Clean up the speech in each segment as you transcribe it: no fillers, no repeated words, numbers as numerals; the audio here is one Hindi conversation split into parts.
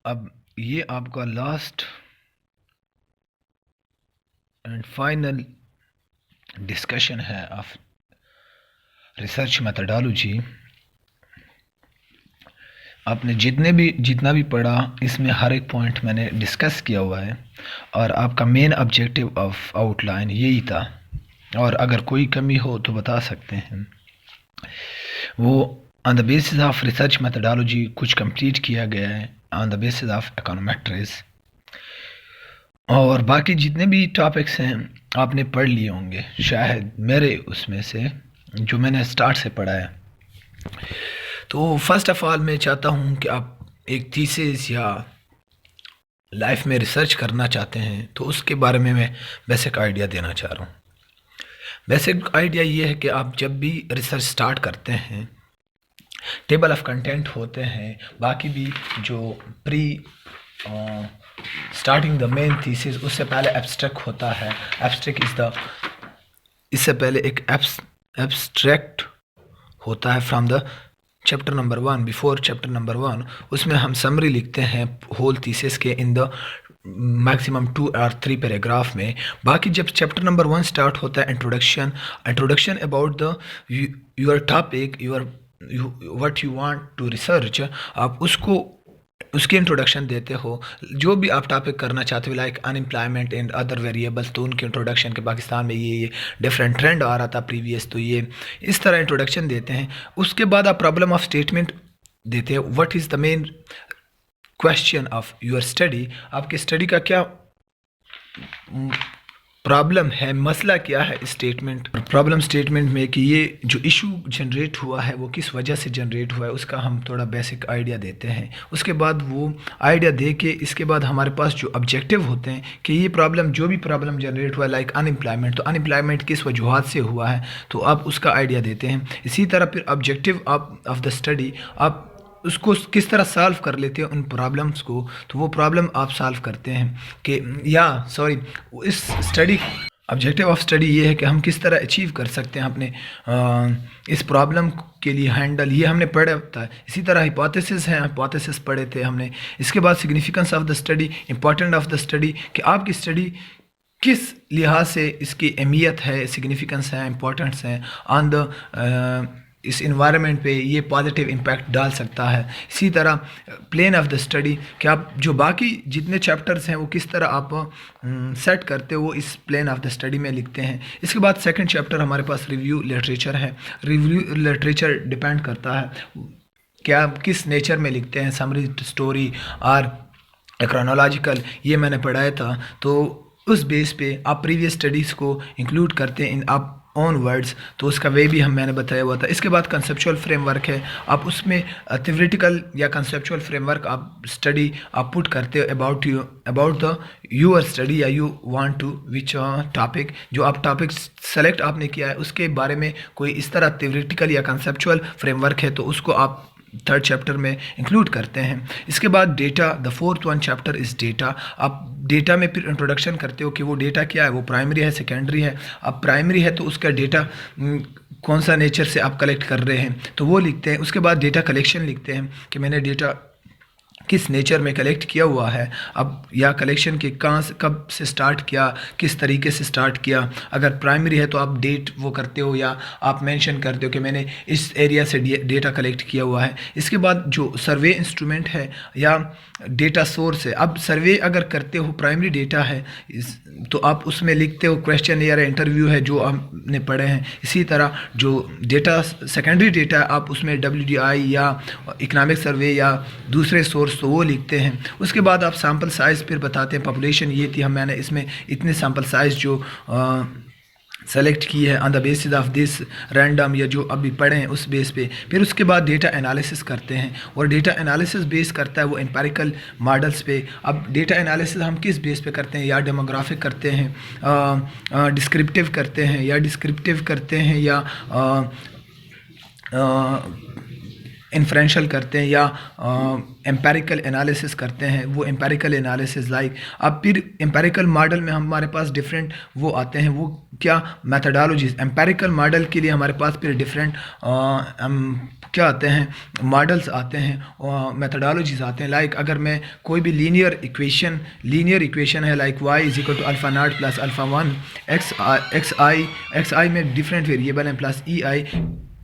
अब ये आपका लास्ट एंड फाइनल डिस्कशन है ऑफ रिसर्च मेथडोलॉजी। आपने जितना भी पढ़ा इसमें हर एक पॉइंट मैंने डिस्कस किया हुआ है और आपका मेन ऑब्जेक्टिव ऑफ आउटलाइन यही था। और अगर कोई कमी हो तो बता सकते हैं। वो on the basis of research methodology कुछ कंप्लीट किया गया है on the basis of econometrics, और बाकी जितने भी टॉपिक्स हैं आपने पढ़ लिए होंगे शायद मेरे उसमें से जो मैंने स्टार्ट से पढ़ा है। तो फर्स्ट ऑफ ऑल मैं चाहता हूँ कि आप एक थीसिस या लाइफ में रिसर्च करना चाहते हैं तो उसके बारे में मैं बेसिक आइडिया देना चाह रहा हूँ। बेसिक आइडिया ये है कि आप जब भी रिसर्च स्टार्ट करते हैं टेबल ऑफ कंटेंट होते हैं, बाकी भी जो pre starting the main thesis उससे पहले एब्स्ट्रैक्ट होता है। एब्स्ट्रैक्ट इज़ द इससे पहले एक एब्स्ट्रैक्ट होता है from the chapter number 1, before chapter number 1। उसमें हम समरी लिखते हैं होल थीसिस के इन द मैक्सिमम 2 और 3 पैराग्राफ में। बाकी जब चैप्टर नंबर 1 स्टार्ट होता है introduction about the your topic what you want to research, आप उसकी इंट्रोडक्शन देते हो। जो भी आप टॉपिक करना चाहते हो like unemployment and other variables, तो उनकी इंट्रोडक्शन के पाकिस्तान में ये डिफरेंट ट्रेंड आ रहा था प्रीवियस, तो ये इस तरह इंट्रोडक्शन देते हैं। उसके बाद आप प्रॉब्लम ऑफ स्टेटमेंट देते हो, what is the main question of your study, आपके स्टडी का क्या प्रॉब्लम है, मसला क्या है स्टेटमेंट प्रॉब्लम स्टेटमेंट में कि ये जो इशू जनरेट हुआ है वो किस वजह से जनरेट हुआ है, उसका हम थोड़ा बेसिक आइडिया देते हैं। उसके बाद वो आइडिया दे के इसके बाद हमारे पास जो ऑब्जेक्टिव होते हैं कि ये प्रॉब्लम जो भी प्रॉब्लम जनरेट हुआ है लाइक अनएम्प्लॉयमेंट, तो अनएम्प्लॉयमेंट किस वजूहत से हुआ है तो आप उसका आइडिया देते हैं। इसी तरह फिर ऑब्जेक्टिव ऑफ द स्टडी आप उसको किस तरह सॉल्व कर लेते हैं उन प्रॉब्लम्स को, तो वो प्रॉब्लम आप सॉल्व करते हैं कि इस स्टडी ऑब्जेक्टिव ऑफ स्टडी ये है कि हम किस तरह अचीव कर सकते हैं अपने इस प्रॉब्लम के लिए हैंडल, ये हमने पढ़ा था। इसी तरह हिपोथेसिस हैं, हिपोथेसिस पढ़े थे हमने। इसके बाद significance of the study, important of the study कि आपकी स्टडी किस लिहाज से इसकी अहमियत है, सिग्निफिकेंस है, इम्पोर्टेंस है ऑन द इस इन्वायरमेंट पे ये पॉजिटिव इम्पैक्ट डाल सकता है। इसी तरह प्लान ऑफ द स्टडी कि आप जो बाकी जितने चैप्टर्स हैं वो किस तरह आप सेट करते हो वो इस प्लान ऑफ द स्टडी में लिखते हैं। इसके बाद सेकंड चैप्टर हमारे पास रिव्यू लिटरेचर है। रिव्यू लिटरेचर डिपेंड करता है कि आप किस नेचर में लिखते हैं, समरी, स्टोरी और क्रोनोलॉजिकल, ये मैंने पढ़ाया था। तो उस बेस पे आप प्रीवियस स्टडीज़ को इंक्लूड करते हैं इन आप ऑन वर्ड्स, तो उसका वे भी मैंने बताया हुआ था। इसके बाद कंसेप्चुअल फ्रेमवर्क है, आप उसमें थ्योरेटिकल या कंसेप्चुअल फ्रेमवर्क आप स्टडी आप पुट करते हो अबाउट द यूअर स्टडी या you want to which topic, जो आप टॉपिक सेलेक्ट आपने किया है उसके बारे में कोई इस तरह थ्योरेटिकल या कंसेप्चुअल फ्रेमवर्क है तो उसको आप थर्ड चैप्टर में इंक्लूड करते हैं। इसके बाद data, the fourth one chapter is data. आप डेटा में फिर इंट्रोडक्शन करते हो कि वो डेटा क्या है, वो प्राइमरी है, सेकेंडरी है। अब प्राइमरी है तो उसका डेटा कौन सा नेचर से आप कलेक्ट कर रहे हैं तो वो लिखते हैं। उसके बाद डेटा कलेक्शन लिखते हैं कि मैंने डेटा किस नेचर में कलेक्ट किया हुआ है, अब या कलेक्शन के कहाँ से कब से स्टार्ट किया, किस तरीके से स्टार्ट किया। अगर प्राइमरी है तो आप डेट वो करते हो या आप मेंशन करते हो कि मैंने इस एरिया से डेटा कलेक्ट किया हुआ है। इसके बाद जो सर्वे इंस्ट्रूमेंट है या डेटा सोर्स है, अब सर्वे अगर करते हो प्राइमरी डेटा है तो आप उसमें लिखते हो क्वेश्चन या इंटरव्यू है जो हमने पढ़े हैं। इसी तरह जो डेटा सेकेंडरी डेटा है आप उसमें WDI या इकनॉमिक सर्वे या दूसरे सोर्स तो वो लिखते हैं। उसके बाद आप सैम्पल साइज़ फिर बताते हैं, पॉपुलेशन ये थी, मैंने इसमें इतने सैम्पल साइज़ जो सेलेक्ट की है on the basis of this random या जो अभी पढ़े हैं उस बेस पे। फिर उसके बाद डेटा एनालिसिस करते हैं और डेटा एनालिसिस बेस करता है वो एम्पेरिकल मॉडल्स पे। अब डेटा एनालिसिस हम किस बेस पे करते हैं, या डेमोग्राफिक करते हैं, डिस्क्रिप्टिव करते हैं या इन्फ्रेंशियल करते हैं या एम्पेरिकल एनालिसिस करते हैं, वो एम्पेरिकल एनालिसिस लाइक। अब फिर एम्पेरिकल मॉडल में हमारे पास डिफरेंट वो आते हैं, वो क्या मेथडोलॉजीज। एम्पेरिकल मॉडल के लिए हमारे पास फिर डिफरेंट क्या आते हैं, मॉडल्स आते हैं, मेथडोलॉजीज आते हैं। लाइक अगर मैं कोई भी लीनियर इक्वेशन है like y is equal to alpha naught plus alpha one x i में डिफरेंट वेरिएबल हैं plus e i,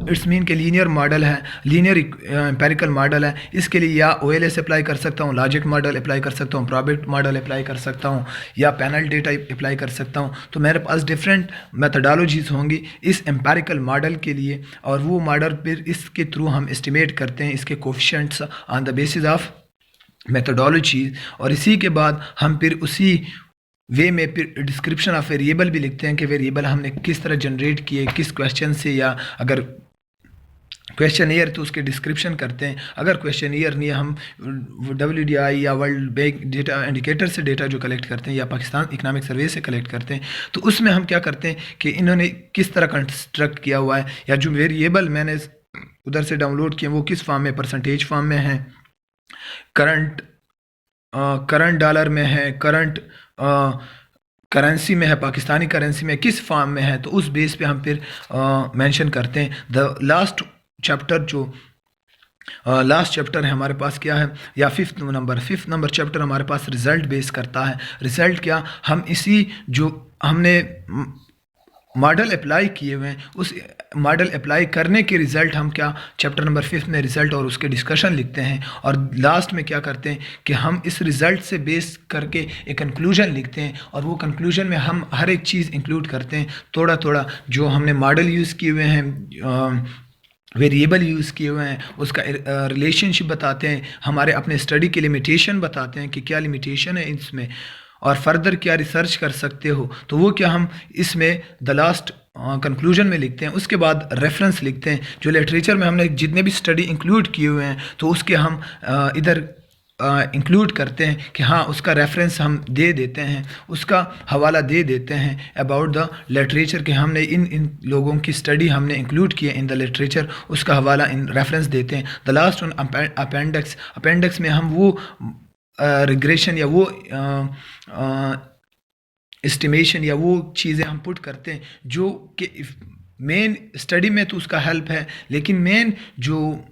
it's mean के लीनियर मॉडल है, लीनियर एम्पेरिकल मॉडल है। इसके लिए या OLS अप्लाई कर सकता हूँ, लॉजिक मॉडल अप्लाई कर सकता हूँ, प्रोबेबिलिटी मॉडल अप्लाई कर सकता हूँ, या पैनल डेटा अप्लाई कर सकता हूँ। तो मेरे पास डिफरेंट मेथडोलॉजीज होंगी इस एम्पेरिकल मॉडल के लिए, और वो मॉडल फिर इसके थ्रू हम एस्टिमेट करते हैं इसके coefficients on the basis of methodologies. और इसी के बाद हम फिर उसी वे में फिर डिस्क्रिप्शन ऑफ वेरिएबल भी लिखते हैं कि वेरिएबल हमने किस तरह जनरेट किए, किस क्वेश्चन से, या अगर क्वेश्चन ईयर तो उसके डिस्क्रिप्शन करते हैं। अगर क्वेश्चन ईयर नहीं है, हम WDI या वर्ल्ड बैंक डेटा इंडिकेटर से डेटा जो कलेक्ट करते हैं या पाकिस्तान इकनॉमिक सर्वे से कलेक्ट करते हैं, तो उसमें हम क्या करते हैं कि इन्होंने किस तरह कंस्ट्रक्ट किया हुआ है, या जो वेरिएबल मैंने उधर से डाउनलोड किए वो किस फॉर्म में, परसेंटेज फॉर्म में है, करंट डॉलर में है, करंट करेंसी में है, पाकिस्तानी करेंसी में किस फॉर्म में है, तो उस बेस पे हम फिर मेंशन करते हैं। द लास्ट चैप्टर है हमारे पास क्या है, या फिफ्थ नंबर चैप्टर हमारे पास रिज़ल्ट बेस करता है। रिज़ल्ट क्या, हम इसी जो हमने मॉडल अप्लाई किए हुए हैं उस मॉडल अप्लाई करने के रिज़ल्ट हम क्या चैप्टर नंबर 5 में रिज़ल्ट और उसके डिस्कशन लिखते हैं, और लास्ट में क्या करते हैं कि हम इस रिज़ल्ट से बेस करके एक कंक्लूजन लिखते हैं, और वो कंक्लूजन में हम हर एक चीज़ इंक्लूड करते हैं, थोड़ा थोड़ा जो हमने मॉडल यूज़ किए हुए हैं, वेरिएबल यूज़ किए हुए हैं, उसका रिलेशनशिप बताते हैं, हमारे अपने स्टडी के लिमिटेशन बताते हैं कि क्या लिमिटेशन है इसमें, और फर्दर क्या रिसर्च कर सकते हो, तो वो क्या हम इसमें द लास्ट कंक्लूजन में लिखते हैं। उसके बाद रेफरेंस लिखते हैं, जो लिटरेचर में हमने जितने भी स्टडी इंक्लूड किए हुए हैं तो उसके हम इधर इंक्लूड करते हैं कि हाँ उसका रेफरेंस हम दे देते हैं, उसका हवाला दे देते हैं अबाउट द लिटरेचर, कि हमने इन लोगों की स्टडी हमने इंक्लूड किए इन द लिटरेचर, उसका हवाला इन रेफरेंस देते हैं। द लास्ट वन अपेंडिक्स में हम वो रिग्रेशन या वो एस्टिमेशन या वो चीज़ें हम पुट करते हैं जो कि मेन स्टडी में तो उसका हेल्प है, लेकिन मेन जो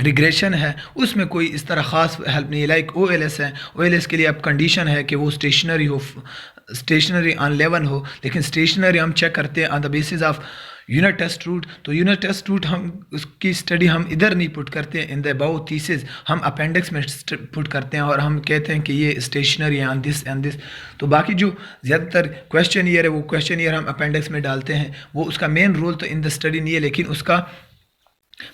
रिग्रेशन है उसमें कोई इस तरह ख़ास हेल्प नहीं है। लाइक OLS है, OLS के लिए अब कंडीशन है कि वो स्टेशनरी ऑन लेवल हो, लेकिन स्टेशनरी हम चेक करते हैं on the basis of unit test root. तो यूनिट टेस्ट रूट हम उसकी स्टडी हम इधर नहीं पुट करते हैं इन द अबाउ थीसिस, हम अपेंडिक्स में पुट करते हैं और हम कहते हैं कि ये स्टेशनरी है ऑन दिस एंड दिस। तो बाकी जो ज़्यादातर क्वेश्चन ईयर है वो क्वेश्चन ईयर हम अपेंडिक्स में डालते हैं, वो उसका मेन रोल तो इन द स्टडी नहीं है, लेकिन उसका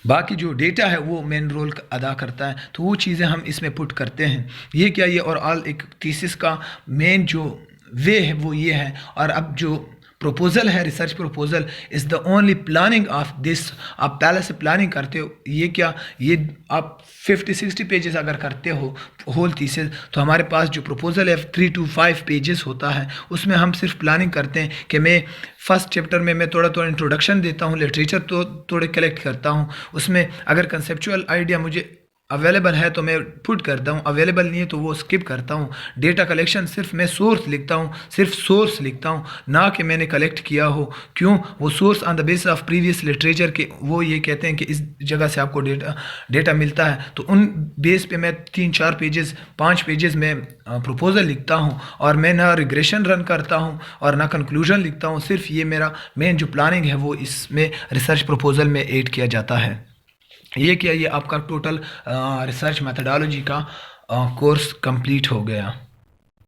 बाकी जो डेटा है वो मेन रोल अदा करता है, तो वो चीज़ें हम इसमें पुट करते हैं। ये क्या, ये और ऑल एक थीसिस का मेन जो वे है वो ये है। और अब जो प्रपोजल है, research proposal is the only planning of this. आप पहले से प्लानिंग करते हो, ये क्या, ये आप 50-60 पेजेस अगर करते हो होल थीसिस, तो हमारे पास जो प्रपोजल है 3 to 5 पेजेस होता है। उसमें हम सिर्फ प्लानिंग करते हैं कि मैं फर्स्ट चैप्टर में मैं थोड़ा थोड़ा इंट्रोडक्शन देता हूँ, लिटरेचर तो थोड़े कलेक्ट करता हूँ, उसमें अगर कंसेप्चुअल आइडिया मुझे अवेलेबल है तो मैं पुट करता हूँ, अवेलेबल नहीं है तो वो स्किप करता हूँ। डेटा कलेक्शन सिर्फ मैं सोर्स लिखता हूँ, सिर्फ सोर्स लिखता हूँ, ना कि मैंने कलेक्ट किया हो। क्यों, वो source on the basis of previous literature के वो ये कहते हैं कि इस जगह से आपको डेटा मिलता है, तो उन बेस पे मैं 3-4 पेजेस 5 पेजेस में प्रपोजल लिखता हूँ, और मैं ना रिग्रेशन रन करता हूँ और ना कंक्लूजन लिखता हूँ। सिर्फ ये मेरा मेन जो प्लानिंग है वो इसमें रिसर्च प्रपोजल में ऐड किया जाता है। ये क्या, ये आपका टोटल रिसर्च मेथडोलॉजी का कोर्स कंप्लीट हो गया।